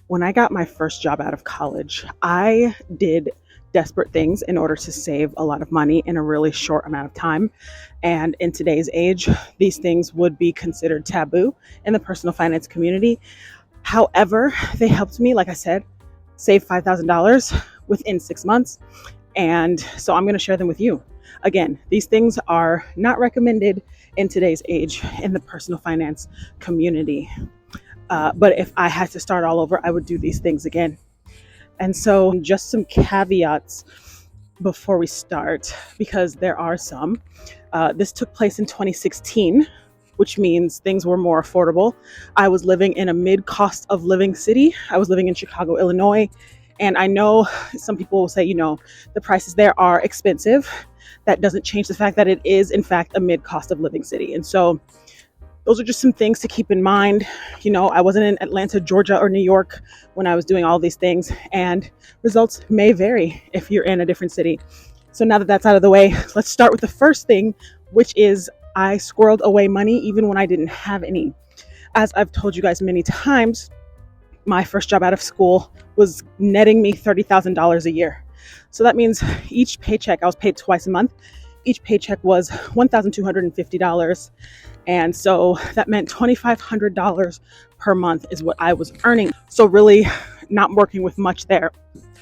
When I got my first job out of college, I did desperate things in order to save a lot of money in a really short amount of time. And in today's age, these things would be considered taboo in the personal finance community. However, they helped me, like I said, save $5,000 within 6 months. And so I'm going to share them with you. Again, these things are not recommended in today's age in the personal finance community. But if I had to start all over, I would do these things again. And so, just some caveats before we start, because there are some. This took place in 2016, which means things were more affordable. I was living in a mid-cost of living city. I was living in Chicago, Illinois. And I know some people will say, the prices there are expensive. That doesn't change the fact that it is, in fact, a mid-cost of living city. And so those are just some things to keep in mind. I wasn't in Atlanta, Georgia, or New York when I was doing all these things, and results may vary if you're in a different city. So now that that's out of the way, let's start with the first thing, which is I squirreled away money even when I didn't have any. As I've told you guys many times, my first job out of school was netting me $30,000 a year. So that means each paycheck, I was paid twice a month. Each paycheck was $1,250. And so that meant $2,500 per month is what I was earning. So really not working with much there.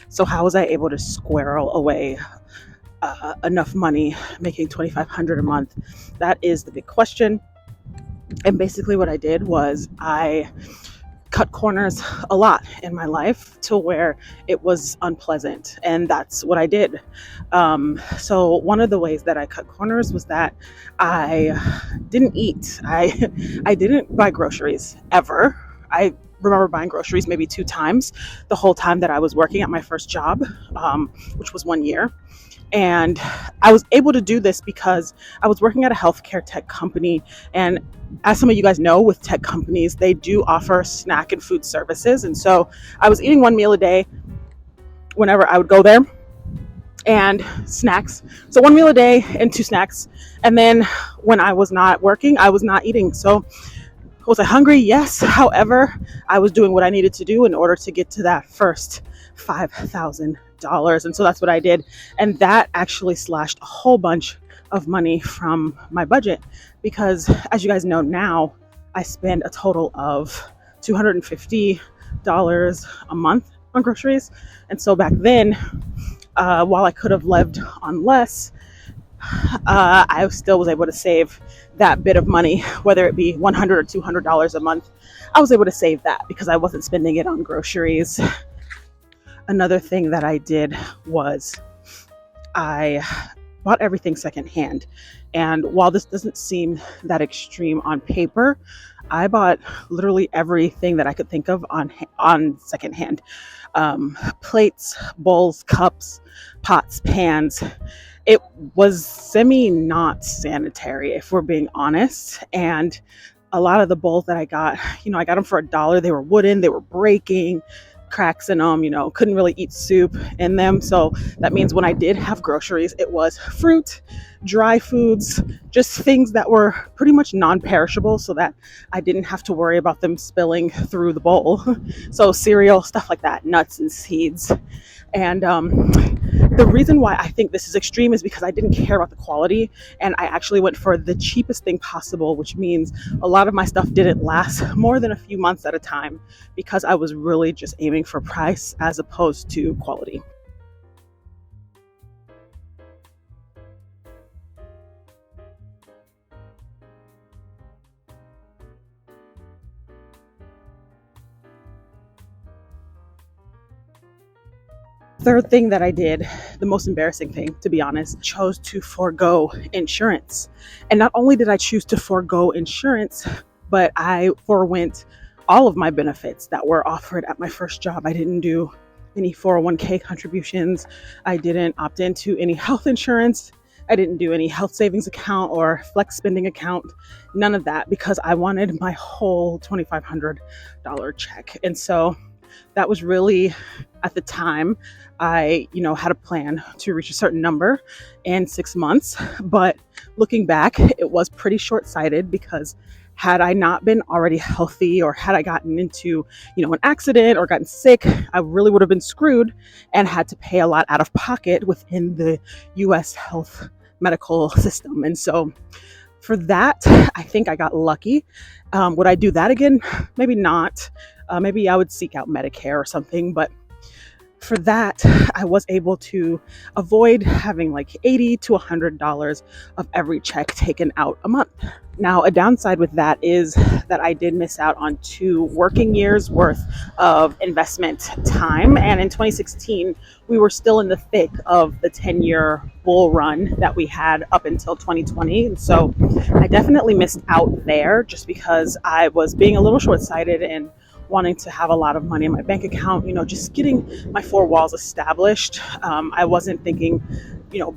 So how was I able to squirrel away enough money, making $2,500 a month? That is the big question. And basically what I did was I cut corners a lot in my life to where it was unpleasant, and that's what I did. So one of the ways that I cut corners was that I didn't eat. I didn't buy groceries ever. I remember buying groceries maybe 2 times the whole time that I was working at my first job, which was 1 year. And I was able to do this because I was working at a healthcare tech company. And as some of you guys know, with tech companies, they do offer snack and food services. And so I was eating 1 meal a day whenever I would go there, and snacks. So 1 meal a day and 2 snacks. And then when I was not working, I was not eating. So was I hungry? Yes. However, I was doing what I needed to do in order to get to that first $5,000. And so that's what I did. And that actually slashed a whole bunch of money from my budget, because as you guys know now, I spend a total of $250 a month on groceries. And so back then, while I could have lived on less, I still was able to save that bit of money, whether it be $100 or $200 a month. I was able to save that because I wasn't spending it on groceries. Another thing that I did was I bought everything secondhand. And while this doesn't seem that extreme on paper, I bought literally everything that I could think of on secondhand. Plates, bowls, cups, pots, pans. It was semi-not sanitary, if we're being honest. And a lot of the bowls that I got them for $1. They were wooden, they were breaking, cracks in them, couldn't really eat soup in them. So that means when I did have groceries, it was fruit, dry foods, just things that were pretty much non-perishable, so that I didn't have to worry about them spilling through the bowl. So cereal, stuff like that, nuts and seeds. And the reason why I think this is extreme is because I didn't care about the quality, and I actually went for the cheapest thing possible, which means a lot of my stuff didn't last more than a few months at a time, because I was really just aiming for price as opposed to quality. Third thing that I did, the most embarrassing thing, to be honest, chose to forego insurance. And not only did I choose to forego insurance, but I forwent all of my benefits that were offered at my first job. I didn't do any 401k contributions. I didn't opt into any health insurance. I didn't do any health savings account or flex spending account. None of that, because I wanted my whole $2,500 check. And so that was really, at the time, I, had a plan to reach a certain number in 6 months. But looking back, it was pretty short-sighted, because Had I not been already healthy, or had I gotten into, an accident or gotten sick, I really would have been screwed and had to pay a lot out of pocket within the US health medical system. And so for that, I think I got lucky. Would I do that again? Maybe not. Maybe I would seek out Medicare or something, but for that, I was able to avoid having like $80 to $100 of every check taken out a month. Now, a downside with that is that I did miss out on 2 working years worth of investment time. And in 2016, we were still in the thick of the 10-year bull run that we had up until 2020. And so I definitely missed out there just because I was being a little short-sighted and wanting to have a lot of money in my bank account, just getting my 4 walls established. I wasn't thinking,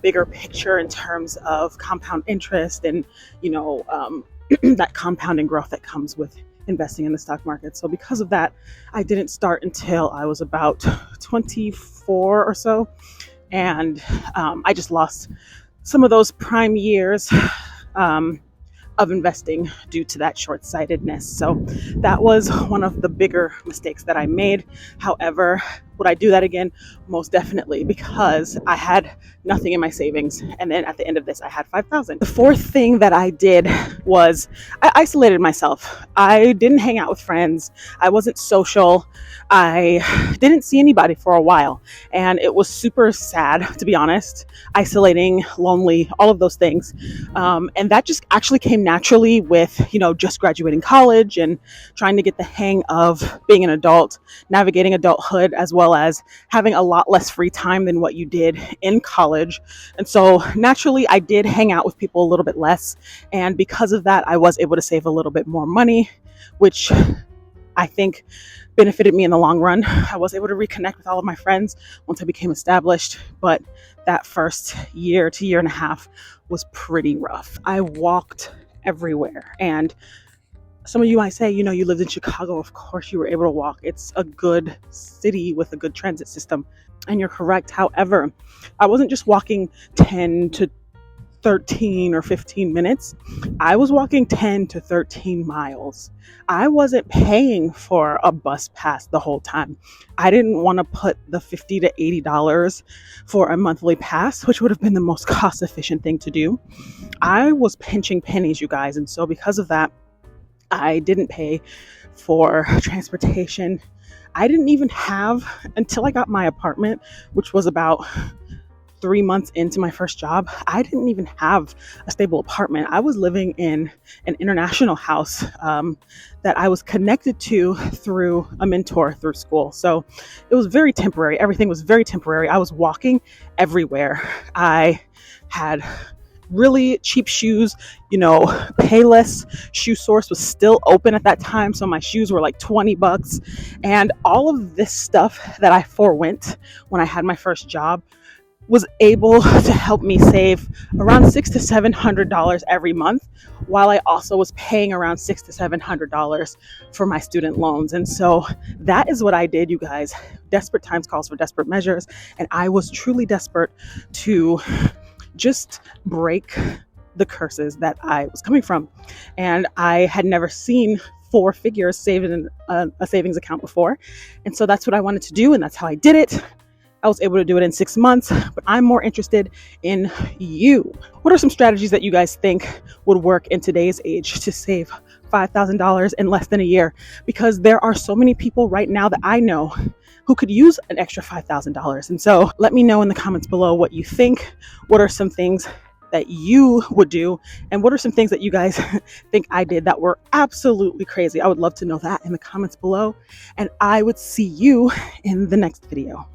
bigger picture in terms of compound interest and, that compounding growth that comes with investing in the stock market. So because of that, I didn't start until I was about 24 or so. And I just lost some of those prime years of investing due to that short-sightedness. So that was one of the bigger mistakes that I made. However, would I do that again? Most definitely, because I had nothing in my savings. And then at the end of this, I had $5,000. The fourth thing that I did was I isolated myself. I didn't hang out with friends. I wasn't social. I didn't see anybody for a while. And it was super sad, to be honest, isolating, lonely, all of those things. And that just actually came naturally with, just graduating college and trying to get the hang of being an adult, navigating adulthood, as well as having a lot less free time than what you did in college. And so naturally, I did hang out with people a little bit less. And because of that, I was able to save a little bit more money, which I think benefited me in the long run. I was able to reconnect with all of my friends once I became established, but that first year to year and a half was pretty rough. I walked everywhere, and some of you might say, you lived in Chicago. Of course you were able to walk. It's a good city with a good transit system. And you're correct. However, I wasn't just walking 10 to 13 or 15 minutes. I was walking 10 to 13 miles. I wasn't paying for a bus pass the whole time. I didn't want to put the $50 to $80 for a monthly pass, which would have been the most cost efficient thing to do. I was pinching pennies, you guys. And so because of that, I didn't pay for transportation. I didn't even have, until I got my apartment, which was about 3 months into my first job, I didn't even have a stable apartment. I was living in an international house that I was connected to through a mentor through school. So it was very temporary. Everything was very temporary. I was walking everywhere. I had really cheap shoes, Payless Shoe Source was still open at that time. So my shoes were like $20. And all of this stuff that I forewent when I had my first job was able to help me save around $600 to $700 every month, while I also was paying around $600 to $700 for my student loans. And so that is what I did, you guys. Desperate times calls for desperate measures. And I was truly desperate to just break the curses that I was coming from. And I had never seen 4 figures saved in a savings account before. And so that's what I wanted to do. And that's how I did it. I was able to do it in 6 months, but I'm more interested in you. What are some strategies that you guys think would work in today's age to save $5,000 in less than a year? Because there are so many people right now that I know who could use an extra $5,000. And so let me know in the comments below what you think. What are some things that you would do? And what are some things that you guys think I did that were absolutely crazy? I would love to know that in the comments below. And I would see you in the next video.